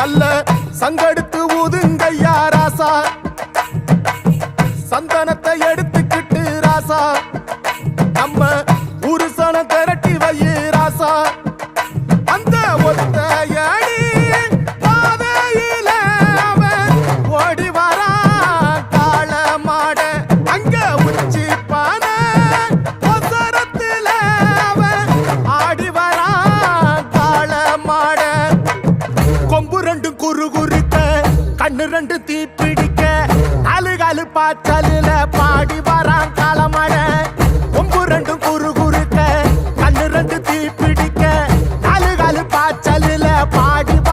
நல்ல சங்கெடுத்து ஊதுங்கய்யா ராசா, சந்தனத்தை எடுத்துக்கிட்டு ராசா, நம்ம உருசன திரட்டி வையு ராசா. அந்த ஒத்தையடி பாதையில அவன் ஓடி வரான் காள மாட, அங்க உச்சி பானை ஒசரத்துல அவன் ஆடி வரான் காள மாட. கொம்பு ரெண்டும் குறு குறுக்க, கண்ணு ரெண்டு தீ பிடிக்க, நாலு காலு பாய்ச்சலில் பாடி வரான் காள மாட. கொம்பு ரெண்டும் குறு